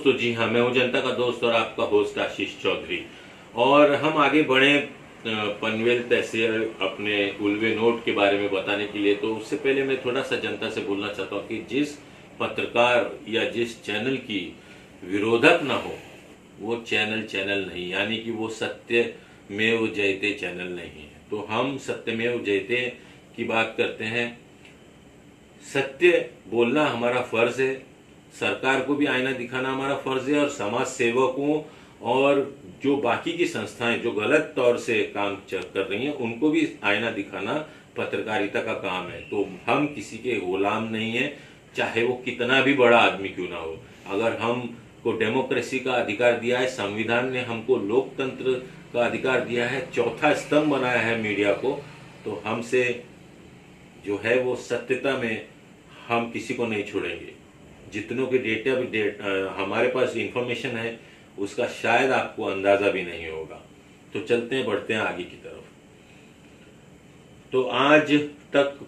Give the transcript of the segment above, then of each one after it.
दोस्तों, जी हाँ, मैं हूं जनता का दोस्त और आपका होस्ट आशीष चौधरी। और हम आगे बढ़े पनवेल तहसील अपने उल्वे नोट के बारे में बताने के लिए। तो उससे पहले मैं थोड़ा सा जनता से बोलना चाहता हूँ कि जिस पत्रकार या जिस चैनल की विरोधक ना हो वो चैनल नहीं, यानी कि वो सत्यमेव जयते चैनल नहीं है। तो हम सत्यमेव जयते की बात करते हैं। सत्य बोलना हमारा फर्ज है, सरकार को भी आईना दिखाना हमारा फर्ज है, और समाज सेवकों और जो बाकी की संस्थाएं जो गलत तौर से काम कर रही हैं उनको भी आईना दिखाना पत्रकारिता का काम है। तो हम किसी के गुलाम नहीं है, चाहे वो कितना भी बड़ा आदमी क्यों ना हो। अगर हमको डेमोक्रेसी का अधिकार दिया है, संविधान ने हमको लोकतंत्र का अधिकार दिया है, चौथा स्तंभ बनाया है मीडिया को, तो हमसे जो है वो सत्यता में हम किसी को नहीं छोड़ेंगे। जितनों के डेटा भी हमारे पास इंफॉर्मेशन है उसका शायद आपको अंदाजा भी नहीं होगा। तो चलते हैं, बढ़ते हैं आगे की तरफ। तो आज तक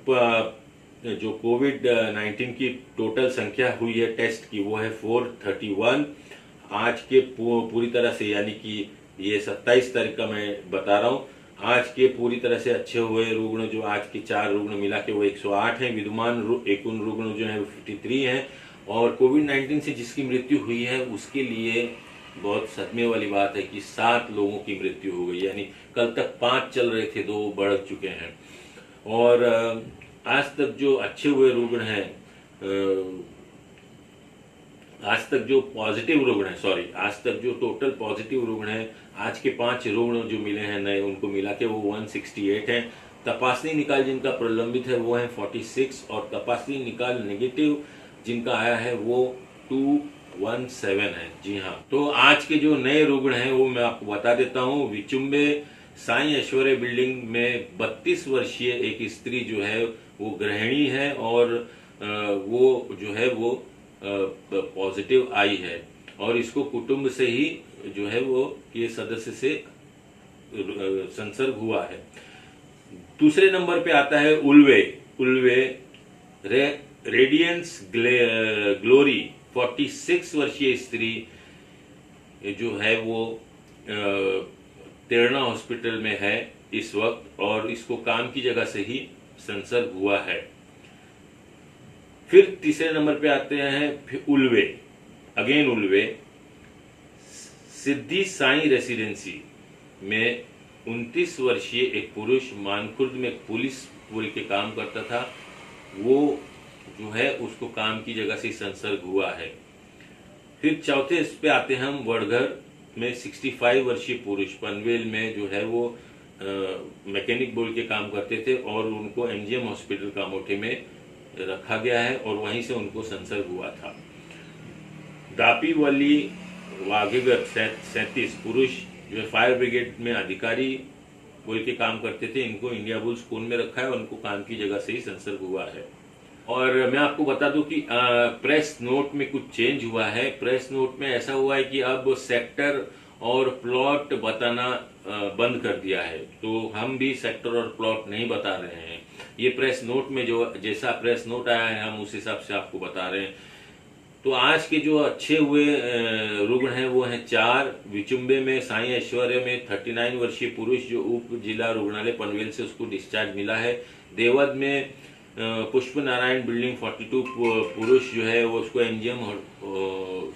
जो कोविड-19 की टोटल संख्या हुई है टेस्ट की वो है 431। आज के पूरी तरह से, यानी कि ये 27 तारीख का मैं बता रहा हूँ, आज के पूरी तरह से अच्छे हुए रुग्ण जो आज के 4 रुग्ण मिला के वो 108 हैं। विद्यमान एकूण रुग्ण जो है वो 53 हैं। और कोविड-19 से जिसकी मृत्यु हुई है उसके लिए बहुत सदमे वाली बात है कि 7 लोगों की मृत्यु हो गई। यानी कल तक 5 चल रहे थे, 2 बढ़ चुके हैं। और आज तक जो अच्छे हुए रुग्ण हैं, आज तक जो पॉजिटिव रुग्ण है, आज तक जो टोटल पॉजिटिव रुग्ण है, आज के 5 रुग्ण जो मिले हैं नए, उनको मिला के वो 168 हैं। तपासनी निकाल जिनका प्रलंबित है वो है 46, और तपासनी निकाल नेगेटिव जिनका आया है वो 217 है। जी हाँ, तो आज के जो नए रुग्ण हैं वो मैं आपको बता देता हूँ। विचुम्बे साईं ऐश्वर्य बिल्डिंग में 32 वर्षीय एक स्त्री जो है वो गृहिणी है, और वो जो है वो पॉजिटिव आई है, और इसको कुटुंब से ही जो है वो ये सदस्य से संसर्ग हुआ है। दूसरे नंबर पे आता है उल्वे रेडियंस ग्लोरी 46 वर्षीय स्त्री जो है वो तेरणा हॉस्पिटल में है इस वक्त, और इसको काम की जगह से ही संसर्ग हुआ है। फिर तीसरे नंबर पे आते हैं उल्वे सिद्धि साई रेसिडेंसी में 29 वर्षीय एक पुरुष मानखुर्द में पुलिस के काम करता था, वो जो है उसको काम की जगह से संसर्ग हुआ है। फिर चौथे इस पे आते हैं हम वडघर में 65 वर्षीय पुरुष पनवेल में जो है वो मैकेनिक बोल के काम करते थे, और उनको एमजीएम हॉस्पिटल कामोठे में रखा गया है और वहीं से उनको संसर्ग हुआ था। दापीवली वाघेगर 37 पुरुष जो है फायर ब्रिगेड में अधिकारी बोल के काम करते थे, इनको इंडिया बुल्स कोन में रखा है और उनको काम की जगह से ही संसर्ग हुआ है। और मैं आपको बता दूं कि प्रेस नोट में कुछ चेंज हुआ है। प्रेस नोट में ऐसा हुआ है कि अब सेक्टर और प्लॉट बताना बंद कर दिया है, तो हम भी सेक्टर और प्लॉट नहीं बता रहे हैं। ये प्रेस नोट में जो जैसा प्रेस नोट आया है हम उस हिसाब से आपको बता रहे हैं। तो आज के जो अच्छे हुए रुग्ण हैं वो हैं 4। विचुम्बे में साईं ऐश्वर्य में 39 वर्षीय पुरुष जो उप जिला रुग्णालय पनवेल से उसको डिस्चार्ज मिला है। देवद में पुष्प नारायण बिल्डिंग 42 पुरुष जो है वो उसको एमजीएम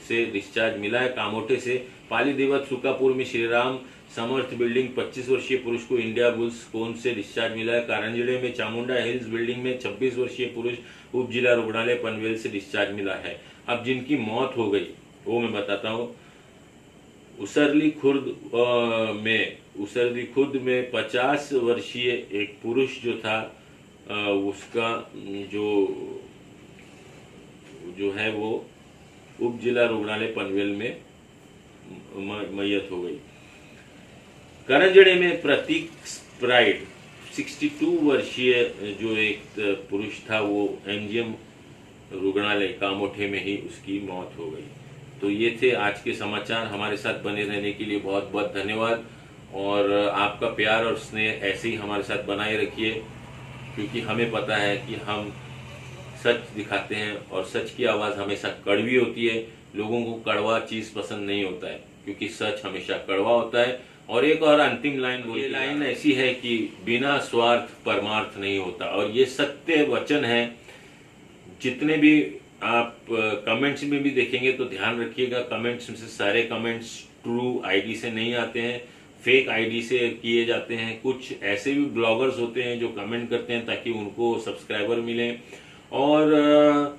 से डिस्चार्ज मिला है कामोठे से। पाली देवद सुकापुर में श्रीराम समर्थ बिल्डिंग 25 वर्षीय पुरुष को इंडिया बुल्स कोन से डिस्चार्ज मिला है। कारंजड़े में चामुंडा हिल्स बिल्डिंग में 26 वर्षीय पुरुष उप जिला रुग्णालय पनवेल से डिस्चार्ज मिला है। अब जिनकी मौत हो गई वो मैं बताता हूँ। उसरली खुर्द में 50 वर्षीय एक पुरुष जो था उसका जो है वो उप जिला रुग्णालय पनवेल में मयत हो गई। करंजड़े में प्रतीक स्प्राइड 62 वर्षीय जो एक पुरुष था वो एमजीएम रुग्णालय कामोठे में ही उसकी मौत हो गई। तो ये थे आज के समाचार। हमारे साथ बने रहने के लिए बहुत बहुत धन्यवाद, और आपका प्यार और स्नेह ऐसे ही हमारे साथ बनाए रखिए, क्योंकि हमें पता है कि हम सच दिखाते हैं और सच की आवाज़ हमेशा कड़वी होती है, लोगों को कड़वा चीज पसंद नहीं होता है, क्योंकि सच हमेशा कड़वा होता है। और एक और अंतिम लाइन, ये लाइन ऐसी है कि बिना स्वार्थ परमार्थ नहीं होता, और ये सत्य वचन है। जितने भी आप कमेंट्स में भी देखेंगे तो ध्यान रखिएगा, कमेंट्स में से सारे कमेंट्स ट्रू आईडी से नहीं आते हैं, फेक आईडी से किए जाते हैं। कुछ ऐसे भी ब्लॉगर्स होते हैं जो कमेंट करते हैं ताकि उनको सब्सक्राइबर मिले। और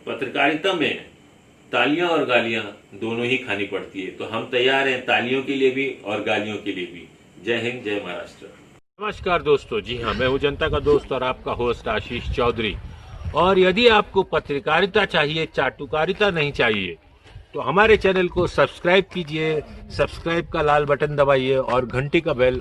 पत्रकारिता में तालियां और गालियां दोनों ही खानी पड़ती है, तो हम तैयार हैं तालियों के लिए भी और गालियों के लिए भी। जय हिंद, जय महाराष्ट्र। नमस्कार दोस्तों, जी हाँ, मैं हूं जनता का दोस्त और आपका होस्ट आशीष चौधरी। और यदि आपको पत्रकारिता चाहिए, चाटुकारिता नहीं चाहिए, तो हमारे चैनल को सब्सक्राइब कीजिए, सब्सक्राइब का लाल बटन दबाइए और घंटी का बेल